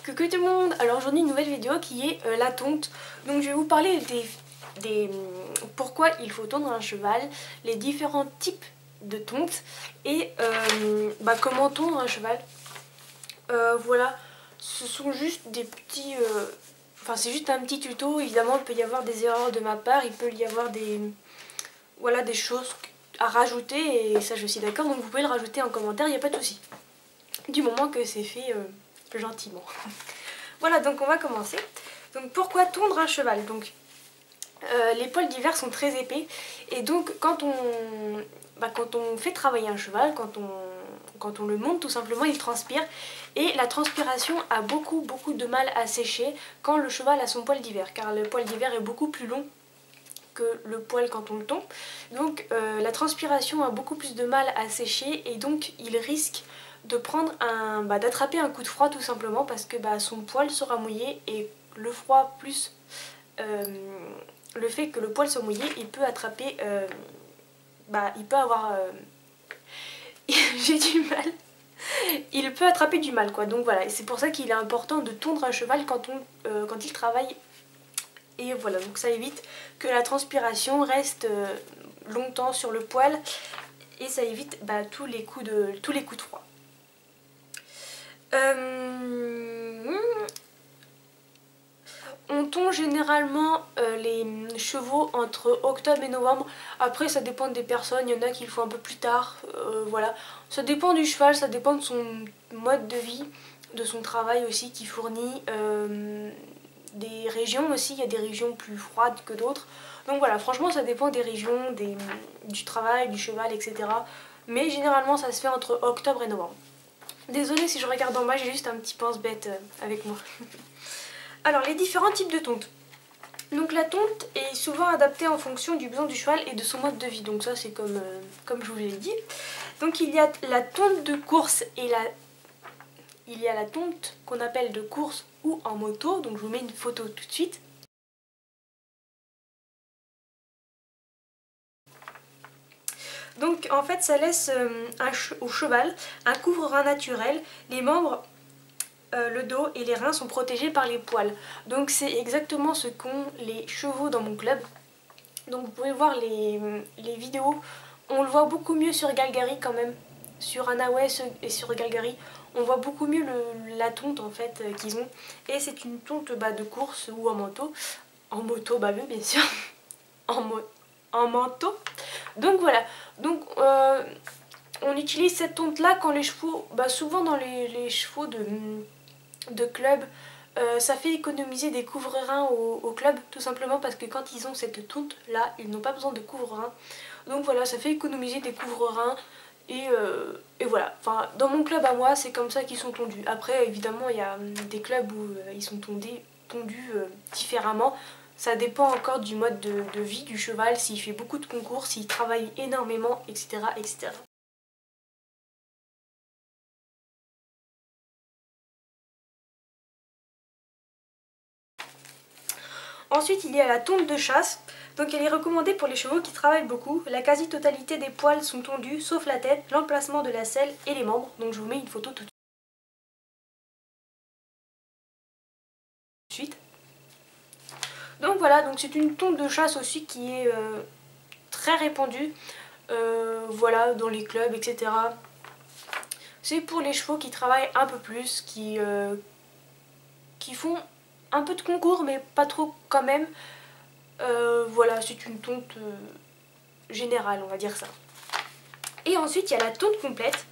Coucou tout le monde. Alors aujourd'hui une nouvelle vidéo qui est la tonte. Donc je vais vous parler des pourquoi il faut tondre un cheval, les différents types de tonte et comment tondre un cheval. Voilà, ce sont juste des petits... Enfin c'est juste un petit tuto. Évidemment il peut y avoir des erreurs de ma part, il peut y avoir des choses à rajouter et ça je suis d'accord. Donc vous pouvez le rajouter en commentaire, il n'y a pas de souci. Du moment que c'est fait gentiment. Voilà, donc on va commencer. Donc pourquoi tondre un cheval? Donc les poils d'hiver sont très épais et donc quand on fait travailler un cheval, quand on le monte tout simplement, il transpire et la transpiration a beaucoup de mal à sécher quand le cheval a son poil d'hiver, car le poil d'hiver est beaucoup plus long que le poil quand on le tond. Donc la transpiration a beaucoup plus de mal à sécher et donc il risque de prendre d'attraper un coup de froid tout simplement parce que son poil sera mouillé et le froid plus le fait que le poil soit mouillé, il peut attraper il peut avoir j'ai du mal, il peut attraper du mal quoi. Donc voilà, et c'est pour ça qu'il est important de tondre un cheval quand il travaille. Et voilà, donc ça évite que la transpiration reste longtemps sur le poil et ça évite tous les coups de froid. On tond généralement les chevaux entre octobre et novembre. Après ça dépend des personnes, il y en a qui le font un peu plus tard, voilà. Ça dépend du cheval, ça dépend de son mode de vie, de son travail aussi qu'il fournit, des régions aussi, il y a des régions plus froides que d'autres. Donc voilà, franchement ça dépend des régions, du travail, du cheval, etc. Mais généralement ça se fait entre octobre et novembre. Désolée si je regarde en bas, j'ai juste un petit pense-bête avec moi. Alors les différents types de tonte. Donc la tonte est souvent adaptée en fonction du besoin du cheval et de son mode de vie. Donc ça c'est comme je vous l'ai dit. Donc il y a la tonte de course et il y a la tonte qu'on appelle de course ou en moto. Donc je vous mets une photo tout de suite. Donc en fait ça laisse au cheval un couvre-rein naturel. Les membres, le dos et les reins sont protégés par les poils. Donc c'est exactement ce qu'ont les chevaux dans mon club. Donc vous pouvez voir les vidéos. On le voit beaucoup mieux sur Galgary quand même. Sur Anawes et sur Galgary, on voit beaucoup mieux la tonte en fait qu'ils ont. Et c'est une tonte de course ou en moto. En moto, oui bien sûr. en manteau. Donc voilà. Donc on utilise cette tonte là quand les chevaux, souvent dans les chevaux de club, ça fait économiser des couvre-reins au club, tout simplement parce que quand ils ont cette tonte là, ils n'ont pas besoin de couvre-reins. Donc voilà, ça fait économiser des couvre-reins et voilà. Enfin, dans mon club à moi, c'est comme ça qu'ils sont tondus. Après, évidemment, il y a des clubs où ils sont tondus différemment. Ça dépend encore du mode de vie du cheval, s'il fait beaucoup de concours, s'il travaille énormément, etc. etc. Ensuite, il y a la tonte de chasse. Donc elle est recommandée pour les chevaux qui travaillent beaucoup. La quasi-totalité des poils sont tondus, sauf la tête, l'emplacement de la selle et les membres. Donc je vous mets une photo tout de suite. Donc voilà, donc c'est une tonte de chasse aussi qui est très répandue, voilà, dans les clubs, etc. C'est pour les chevaux qui travaillent un peu plus, qui font un peu de concours, mais pas trop quand même. Voilà, c'est une tonte générale, on va dire ça. Et ensuite, il y a la tonte complète.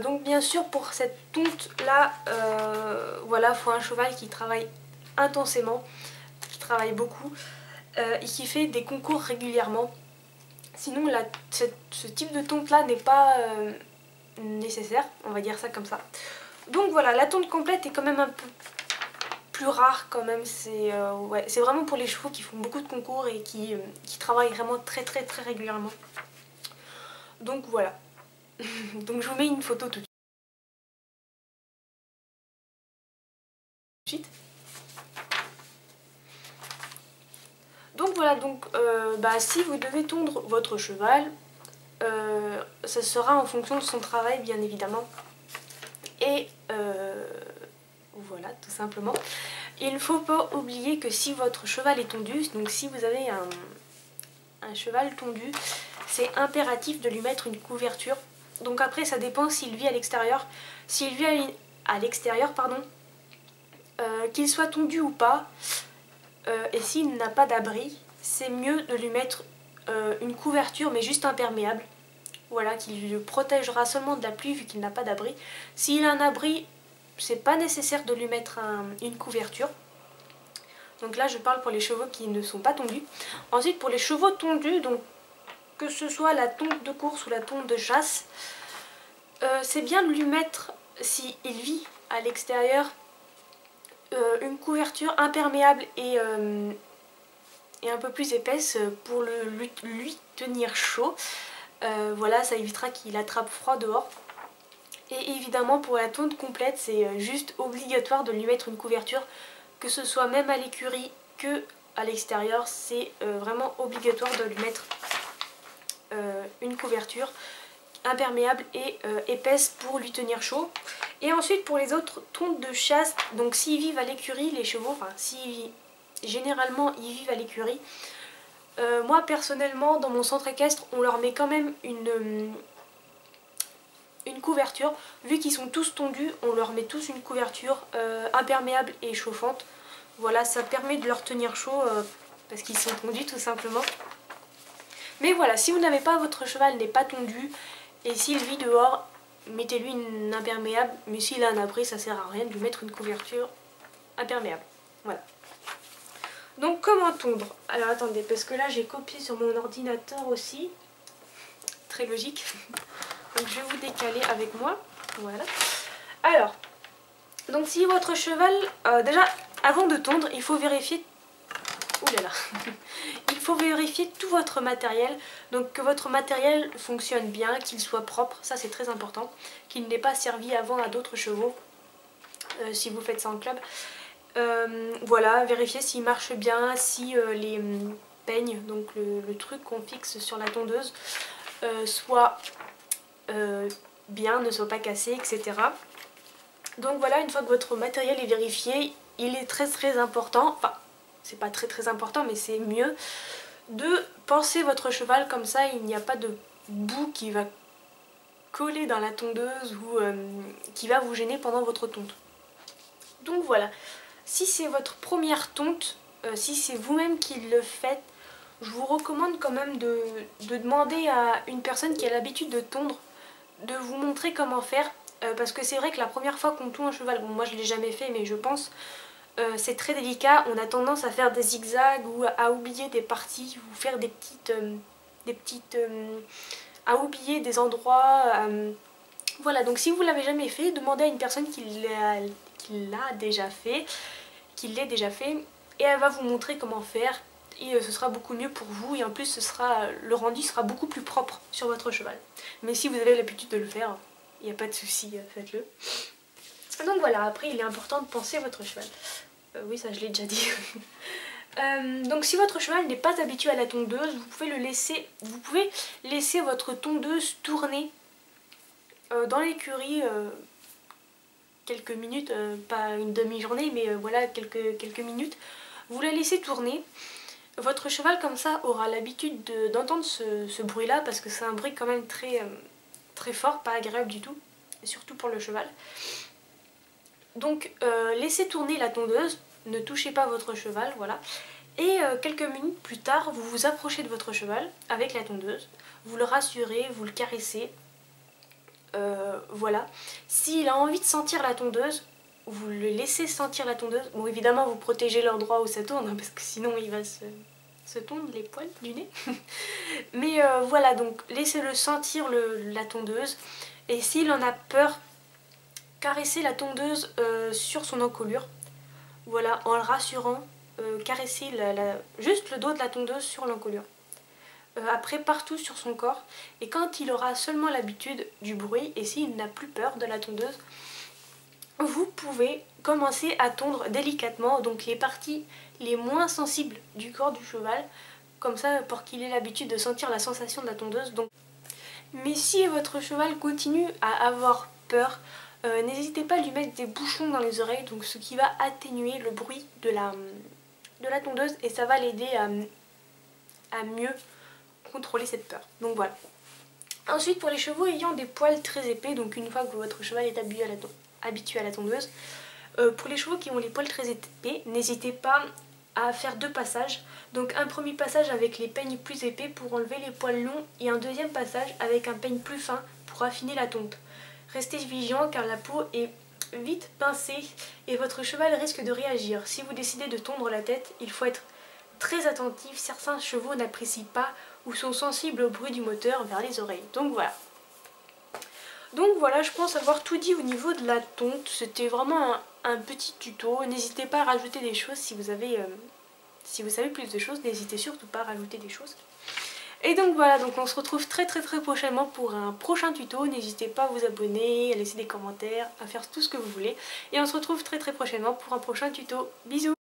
Donc bien sûr, pour cette tonte là, voilà, faut un cheval qui travaille intensément, qui travaille beaucoup et qui fait des concours régulièrement. Sinon ce type de tonte là n'est pas nécessaire, on va dire ça comme ça. Donc voilà, la tonte complète est quand même un peu plus rare quand même. C'est vraiment pour les chevaux qui font beaucoup de concours et qui travaillent vraiment très régulièrement. Donc voilà. Donc je vous mets une photo tout de suite. Donc voilà, donc si vous devez tondre votre cheval, ça sera en fonction de son travail bien évidemment. Et simplement. Il ne faut pas oublier que si votre cheval est tondu, donc si vous avez un cheval tondu, c'est impératif de lui mettre une couverture. Donc après ça dépend s'il vit à l'extérieur. S'il vit à l'extérieur, pardon, qu'il soit tondu ou pas, et s'il n'a pas d'abri, c'est mieux de lui mettre une couverture mais juste imperméable. Voilà, qui le protégera seulement de la pluie vu qu'il n'a pas d'abri. S'il a un abri, c'est pas nécessaire de lui mettre une couverture. Donc là je parle pour les chevaux qui ne sont pas tondus. Ensuite pour les chevaux tondus, donc que ce soit la tonte de course ou la tonte de chasse, c'est bien de lui mettre, s'il vit à l'extérieur, une couverture imperméable et un peu plus épaisse pour lui tenir chaud. Voilà, ça évitera qu'il attrape froid dehors. Et évidemment pour la tonte complète, c'est juste obligatoire de lui mettre une couverture, que ce soit même à l'écurie que à l'extérieur, c'est vraiment obligatoire de lui mettre une couverture imperméable et épaisse pour lui tenir chaud. Et ensuite pour les autres tontes de chasse, donc s'ils vivent à l'écurie, les chevaux, enfin généralement ils vivent à l'écurie, moi personnellement dans mon centre équestre on leur met quand même une couverture. Vu qu'ils sont tous tondus, on leur met tous une couverture imperméable et chauffante. Voilà, ça permet de leur tenir chaud parce qu'ils sont tondus tout simplement. Mais voilà, si vous n'avez pas, votre cheval n'est pas tondu et s'il vit dehors, mettez-lui une imperméable. Mais s'il a un abri, ça sert à rien de lui mettre une couverture imperméable. Voilà. Donc comment tondre? Alors attendez, parce que là j'ai copié sur mon ordinateur aussi. Très logique. Donc je vais vous décaler avec moi. Voilà. Alors, donc si votre cheval... déjà, avant de tondre, il faut vérifier... Ouh là là. Il faut vérifier tout votre matériel. Donc que votre matériel fonctionne bien, qu'il soit propre. Ça c'est très important. Qu'il n'ait pas servi avant à d'autres chevaux. Si vous faites ça en club. Voilà, vérifier s'il marche bien, si les peignes, donc le truc qu'on fixe sur la tondeuse, soit bien, ne soit pas cassé, etc. Donc voilà, une fois que votre matériel est vérifié, il est très important, enfin c'est pas très important mais c'est mieux de penser votre cheval comme ça, il n'y a pas de boue qui va coller dans la tondeuse ou qui va vous gêner pendant votre tonte. Donc voilà, si c'est votre première tonte, si c'est vous-même qui le faites, je vous recommande quand même de demander à une personne qui a l'habitude de tondre de vous montrer comment faire, parce que c'est vrai que la première fois qu'on tond un cheval, bon moi je l'ai jamais fait mais je pense, c'est très délicat, on a tendance à faire des zigzags ou à oublier des parties, ou faire des petites à oublier des endroits, voilà. Donc si vous l'avez jamais fait, demandez à une personne qui l'a déjà fait, et elle va vous montrer comment faire. Et ce sera beaucoup mieux pour vous et en plus le rendu sera beaucoup plus propre sur votre cheval. Mais si vous avez l'habitude de le faire, il n'y a pas de souci, faites-le. Donc voilà, après il est important de penser votre cheval. Oui, ça je l'ai déjà dit. Donc si votre cheval n'est pas habitué à la tondeuse, vous pouvez laisser votre tondeuse tourner dans l'écurie quelques minutes, pas une demi-journée mais voilà quelques minutes. Vous la laissez tourner. Votre cheval comme ça aura l'habitude d'entendre ce bruit là parce que c'est un bruit quand même très fort, pas agréable du tout, et surtout pour le cheval. Donc laissez tourner la tondeuse, ne touchez pas votre cheval, voilà. Et quelques minutes plus tard, vous vous approchez de votre cheval avec la tondeuse, vous le rassurez, vous le caressez, voilà. S'il a envie de sentir la tondeuse, vous le laissez sentir la tondeuse. Bon évidemment vous protégez l'endroit où ça tourne hein, parce que sinon il va se tondre les poils du nez. Mais voilà, donc laissez-le sentir la tondeuse. Et s'il en a peur, caressez la tondeuse sur son encolure. Voilà, en le rassurant, caressez juste le dos de la tondeuse sur l'encolure. Après partout sur son corps. Et quand il aura seulement l'habitude du bruit et s'il n'a plus peur de la tondeuse, vous pouvez commencer à tondre délicatement, donc les parties les moins sensibles du corps du cheval, comme ça pour qu'il ait l'habitude de sentir la sensation de la tondeuse. Donc. Mais si votre cheval continue à avoir peur, n'hésitez pas à lui mettre des bouchons dans les oreilles, donc ce qui va atténuer le bruit de la tondeuse et ça va l'aider à mieux contrôler cette peur. Donc voilà. Ensuite, pour les chevaux ayant des poils très épais, donc une fois que votre cheval est habitué à la tondeuse, pour les chevaux qui ont les poils très épais, n'hésitez pas à faire 2 passages. Donc un premier passage avec les peignes plus épais pour enlever les poils longs et un deuxième passage avec un peigne plus fin pour affiner la tonte. Restez vigilant car la peau est vite pincée et votre cheval risque de réagir. Si vous décidez de tondre la tête, il faut être très attentif. Certains chevaux n'apprécient pas ou sont sensibles au bruit du moteur vers les oreilles. Donc voilà, je pense avoir tout dit au niveau de la tonte. C'était vraiment un petit tuto. N'hésitez pas à rajouter des choses si vous savez plus de choses. N'hésitez surtout pas à rajouter des choses. Et donc voilà, donc on se retrouve très prochainement pour un prochain tuto. N'hésitez pas à vous abonner, à laisser des commentaires, à faire tout ce que vous voulez. Et on se retrouve très prochainement pour un prochain tuto. Bisous!